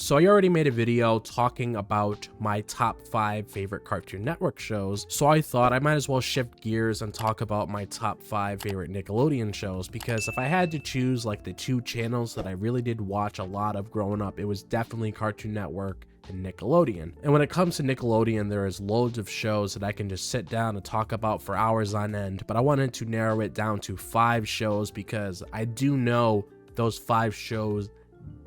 So I already made a video talking about my top 5 favorite Cartoon Network shows, so I thought I might as well shift gears and talk about my top 5 favorite Nickelodeon shows, because if I had to choose like the 2 channels that I really did watch a lot of growing up, it was definitely Cartoon Network and Nickelodeon. And when it comes to Nickelodeon, there is loads of shows that I can just sit down and talk about for hours on end, but I wanted to narrow it down to 5 shows because I do know those 5 shows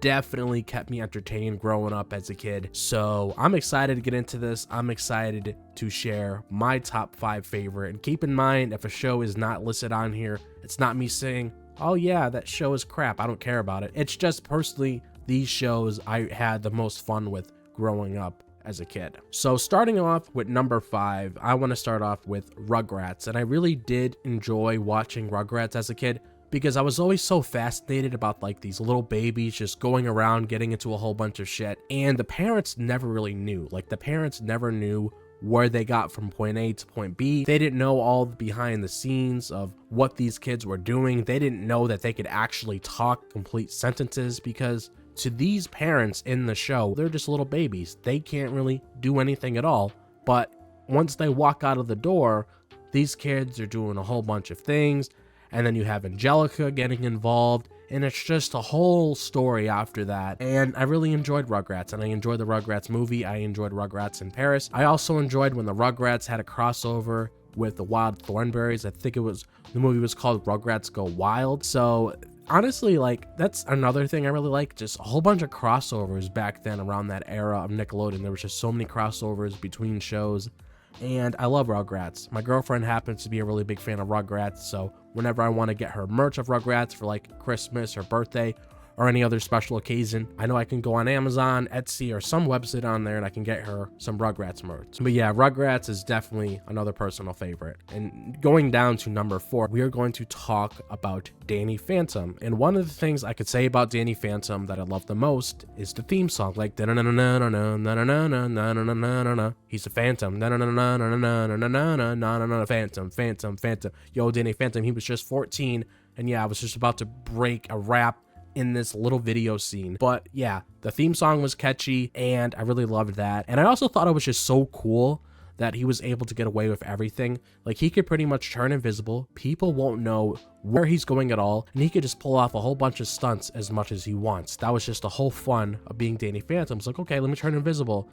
definitely kept me entertained growing up as a kid. So I'm excited to get into this. I'm excited to share my top 5 favorite. And keep in mind, if a show is not listed on here, it's not me saying, oh yeah, that show is crap, I don't care about it. It's just personally these shows I had the most fun with growing up as a kid. So starting off with number 5, I want to start off with Rugrats. And I really did enjoy watching Rugrats as a kid, because I was always so fascinated about like these little babies just going around getting into a whole bunch of shit, and the parents never really knew. Like the parents never knew where they got from point A to point B. They didn't know all the behind the scenes of what these kids were doing. They didn't know that they could actually talk complete sentences, because to these parents in the show, they're just little babies. They can't really do anything at all. But once they walk out of the door, these kids are doing a whole bunch of things. And then you have Angelica getting involved, and it's just a whole story after that. And I really enjoyed Rugrats, and I enjoyed the Rugrats movie. I enjoyed Rugrats in Paris. I also enjoyed when the Rugrats had a crossover with the Wild Thornberrys. I think the movie was called Rugrats Go Wild. So honestly, like, that's another thing I really like, just a whole bunch of crossovers back then around that era of Nickelodeon. There was just so many crossovers between shows. And I love Rugrats. My girlfriend happens to be a really big fan of Rugrats, so whenever I want to get her merch of Rugrats for like Christmas or birthday or any other special occasion, I know I can go on Amazon, Etsy, or some website on there and I can get her some Rugrats merch. But yeah, Rugrats is definitely another personal favorite. And going down to number 4, we are going to talk about Danny Phantom. And one of the things I could say about Danny Phantom that I love the most is the theme song, like he's a phantom, phantom. Yo, Danny Phantom, he was just 14, and yeah, I was just about to break a rap in this little video scene. But yeah, the theme song was catchy and I really loved that. And I also thought it was just so cool that he was able to get away with everything. Like, he could pretty much turn invisible, people won't know where he's going at all, and he could just pull off a whole bunch of stunts as much as he wants. That was just the whole fun of being Danny Phantom. It's like, okay, let me turn invisible,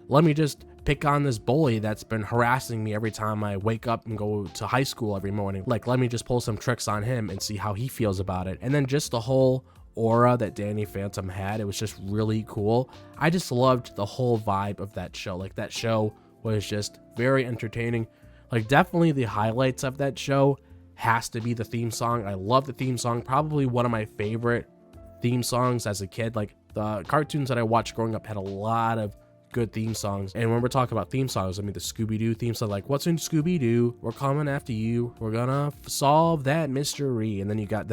let me just pick on this bully that's been harassing me every time I wake up and go to high school every morning. Like, let me just pull some tricks on him and see how he feels about it. And then just the whole aura that Danny Phantom had, it was just really cool. I just loved the whole vibe of that show. Like, that show was just very entertaining. Like, definitely the highlights of that show has to be the theme song. I love the theme song, probably one of my favorite theme songs as a kid. Like, the cartoons that I watched growing up had a lot of good theme songs. And when we're talking about theme songs, I mean the Scooby-Doo theme song, like, what's in Scooby-Doo, we're coming after you, we're gonna solve that mystery. And then you got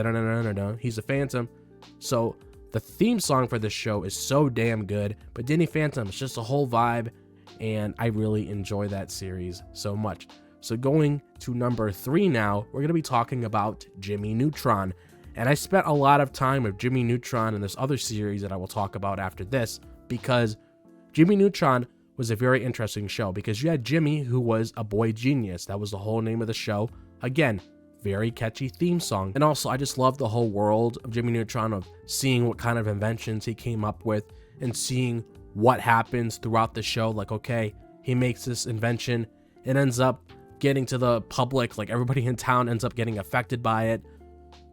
he's a phantom. So the theme song for this show is so damn good. But Danny Phantom is just a whole vibe, and I really enjoy that series so much. So going to number 3 now, we're going to be talking about Jimmy Neutron. And I spent a lot of time with Jimmy Neutron in this other series that I will talk about after this, because Jimmy Neutron was a very interesting show, because you had Jimmy, who was a boy genius. That was the whole name of the show. Again, very catchy theme song. And also, I just love the whole world of Jimmy Neutron, of seeing what kind of inventions he came up with and seeing what happens throughout the show. Like, okay, he makes this invention, it ends up getting to the public, like everybody in town ends up getting affected by it.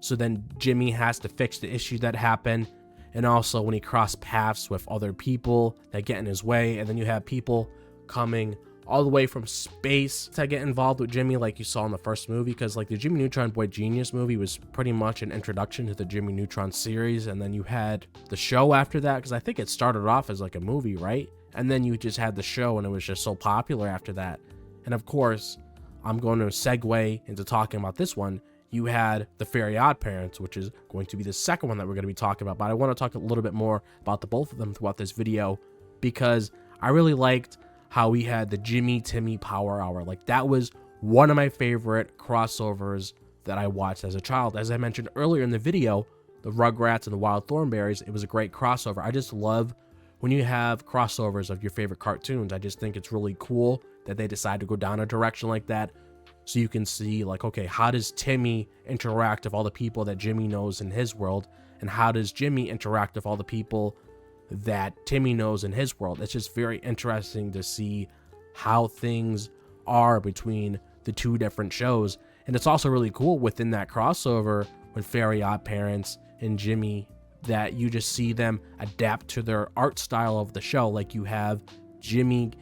So then Jimmy has to fix the issue that happened. And also when he crossed paths with other people that get in his way, and then you have people coming all the way from space to get involved with Jimmy, like you saw in the first movie. Because like the Jimmy Neutron Boy Genius movie was pretty much an introduction to the Jimmy Neutron series, and then you had the show after that, because I think it started off as like a movie, right? And then you just had the show, and it was just so popular after that. And of course, I'm going to segue into talking about this one. You had the Fairly OddParents, which is going to be the second one that we're going to be talking about. But I want to talk a little bit more about the both of them throughout this video, because I really liked how we had the Jimmy Timmy Power Hour. Like, that was one of my favorite crossovers that I watched as a child. As I mentioned earlier in the video, the Rugrats and the Wild Thornberrys, it was a great crossover. I just love when you have crossovers of your favorite cartoons, I just think it's really cool that they decide to go down a direction like that. So you can see like, okay, how does Timmy interact with all the people that Jimmy knows in his world? And how does Jimmy interact with all the people that Timmy knows in his world? It's just very interesting to see how things are between the two different shows. And it's also really cool within that crossover with Fairly OddParents and Jimmy that you just see them adapt to their art style of the show. Like you have Jimmy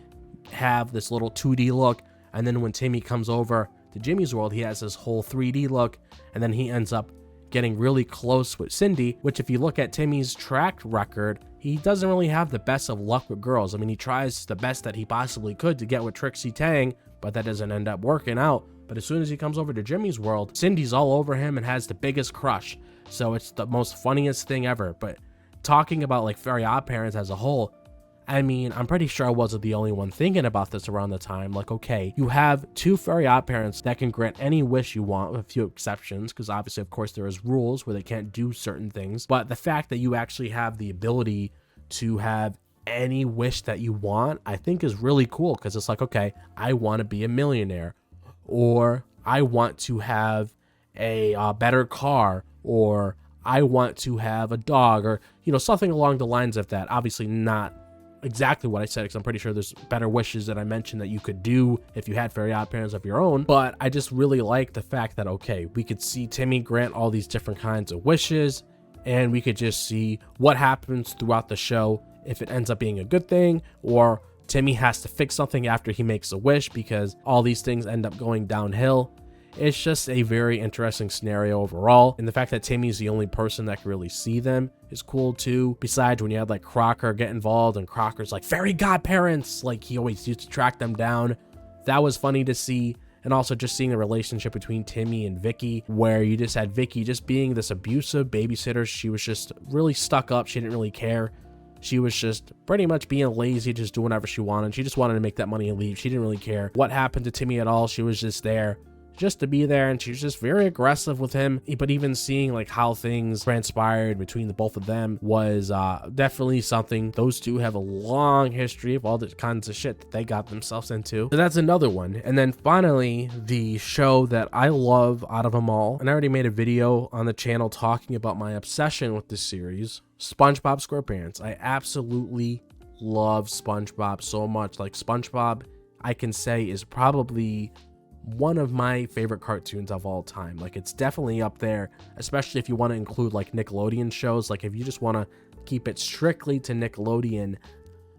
have this little 2D look, and then when Timmy comes over to Jimmy's world, he has this whole 3D look, and then he ends up getting really close with Cindy, which if you look at Timmy's track record, he doesn't really have the best of luck with girls. I mean, he tries the best that he possibly could to get with Trixie Tang, but that doesn't end up working out. But as soon as he comes over to Jimmy's world, Cindy's all over him and has the biggest crush. So it's the most funniest thing ever. But talking about like Fairly OddParents as a whole, I mean, I'm pretty sure I wasn't the only one thinking about this around the time. Like, okay, you have two Fairly OddParents that can grant any wish you want, with a few exceptions, because obviously, of course, there is rules where they can't do certain things. But the fact that you actually have the ability to have any wish that you want, I think is really cool, because it's like, okay, I want to be a millionaire, or I want to have a better car, or I want to have a dog, or, you know, something along the lines of that. Obviously not exactly what I said, because I'm pretty sure there's better wishes that I mentioned that you could do if you had Fairly OddParents of your own. But I just really like the fact that, okay, we could see Timmy grant all these different kinds of wishes, and we could just see what happens throughout the show, if it ends up being a good thing, or Timmy has to fix something after he makes a wish because all these things end up going downhill. It's just a very interesting scenario overall, and the fact that Timmy's the only person that can really see them is cool too. Besides, when you had like Crocker get involved, and Crocker's like, Fairy godparents, like he always used to track them down. That was funny to see. And also just seeing the relationship between Timmy and Vicky, where you just had Vicky just being this abusive babysitter. She was just really stuck up. She didn't really care. She was just pretty much being lazy, just doing whatever she wanted. She just wanted to make that money and leave. She didn't really care what happened to Timmy at all. She was just there just to be there, and she was just very aggressive with him. But even seeing like how things transpired between the both of them was definitely something. Those two have a long history of all the kinds of shit that they got themselves into. So that's another one. And then finally, the show that I love out of them all, and I already made a video on the channel talking about my obsession with this series, SpongeBob SquarePants. I absolutely love SpongeBob so much. Like, SpongeBob, I can say, is probably one of my favorite cartoons of all time. Like, it's definitely up there, especially if you want to include like Nickelodeon shows. Like, if you just want to keep it strictly to Nickelodeon,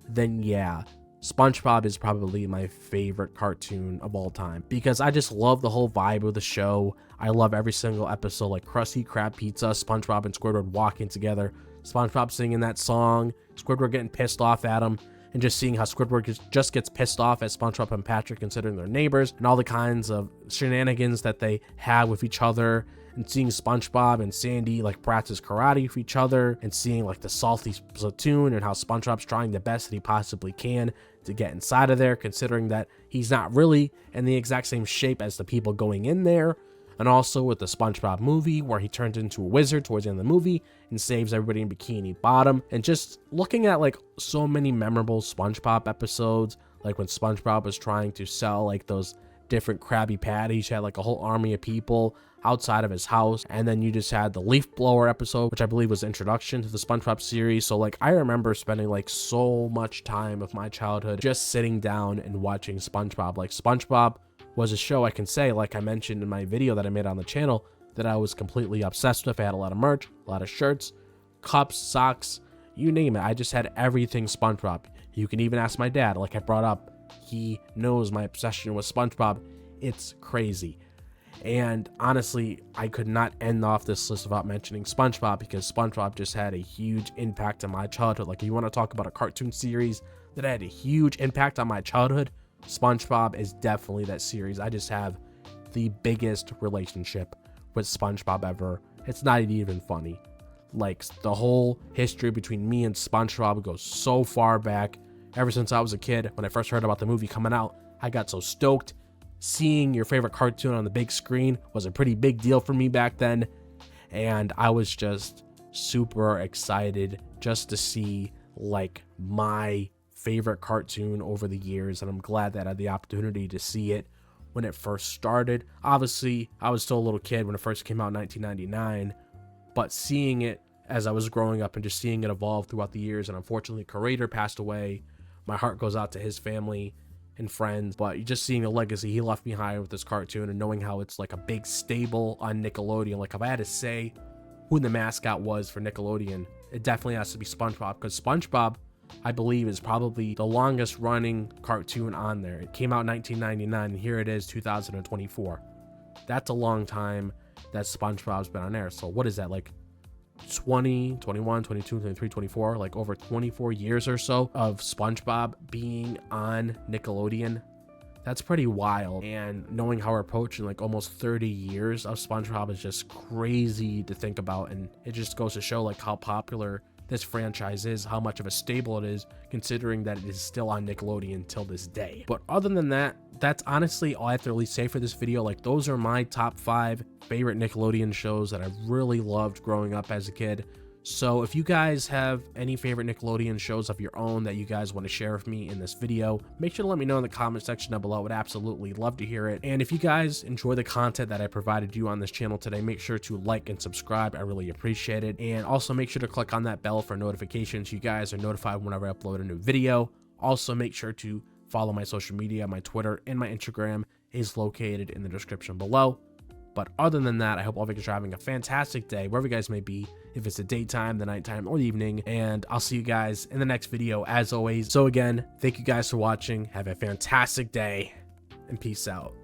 then yeah, SpongeBob is probably my favorite cartoon of all time, because I just love the whole vibe of the show. I love every single episode, like Krusty Krab Pizza, SpongeBob and Squidward walking together, SpongeBob singing that song, Squidward getting pissed off at him, and just seeing how Squidward just gets pissed off at SpongeBob and Patrick considering they're neighbors, and all the kinds of shenanigans that they have with each other, and seeing SpongeBob and Sandy like practice karate with each other, and seeing like the salty platoon and how SpongeBob's trying the best that he possibly can to get inside of there, considering that he's not really in the exact same shape as the people going in there. And also with the SpongeBob movie, where he turns into a wizard towards the end of the movie and saves everybody in Bikini Bottom. And just looking at like so many memorable SpongeBob episodes, like when SpongeBob was trying to sell like those different Krabby Patties, he had like a whole army of people outside of his house. And then you just had the leaf blower episode, which I believe was the introduction to the SpongeBob series. So like, I remember spending like so much time of my childhood just sitting down and watching SpongeBob. Like, SpongeBob was a show I can say, like I mentioned in my video that I made on the channel, that I was completely obsessed with. I had a lot of merch, a lot of shirts, cups, socks, you name it. I just had everything SpongeBob. You can even ask my dad, like I brought up, he knows my obsession with SpongeBob. It's crazy. And honestly, I could not end off this list without mentioning SpongeBob, because SpongeBob just had a huge impact on my childhood. Like, if you want to talk about a cartoon series that had a huge impact on my childhood, SpongeBob is definitely that series. I just have the biggest relationship with SpongeBob ever. It's not even funny. Like, the whole history between me and SpongeBob goes so far back. Ever since I was a kid, when I first heard about the movie coming out, I got so stoked. Seeing your favorite cartoon on the big screen was a pretty big deal for me back then. And I was just super excited just to see like my favorite cartoon over the years, and I'm glad that I had the opportunity to see it when it first started. Obviously, I was still a little kid when it first came out in 1999, but seeing it as I was growing up and just seeing it evolve throughout the years, and unfortunately, creator passed away. My heart goes out to his family and friends, but just seeing the legacy he left behind with this cartoon and knowing how it's like a big staple on Nickelodeon. Like, if I had to say who the mascot was for Nickelodeon, it definitely has to be SpongeBob, because SpongeBob, I believe, is probably the longest running cartoon on there. It came out in 1999, and here it is, 2024. That's a long time that SpongeBob's been on air. So what is that, like 20, 21, 22, 23, 24, like over 24 years or so of SpongeBob being on Nickelodeon? That's pretty wild. And knowing how we're approaching like almost 30 years of SpongeBob is just crazy to think about. And it just goes to show like how popular this franchise is, how much of a staple it is, considering that it is still on Nickelodeon till this day. But other than that, that's honestly all I have to really say for this video. Like, those are my top 5 favorite Nickelodeon shows that I really loved growing up as a kid. So if you guys have any favorite Nickelodeon shows of your own that you guys want to share with me in this video, make sure to let me know in the comment section down below. I would absolutely love to hear it. And if you guys enjoy the content that I provided you on this channel today, make sure to like and subscribe. I really appreciate it. And also make sure to click on that bell for notifications. You guys are notified whenever I upload a new video. Also make sure to follow my social media. My Twitter and my Instagram is located in the description below. But other than that, I hope all of you guys are having a fantastic day, wherever you guys may be, if it's the daytime, the nighttime, or the evening. And I'll see you guys in the next video, as always. So again, thank you guys for watching. Have a fantastic day, and peace out.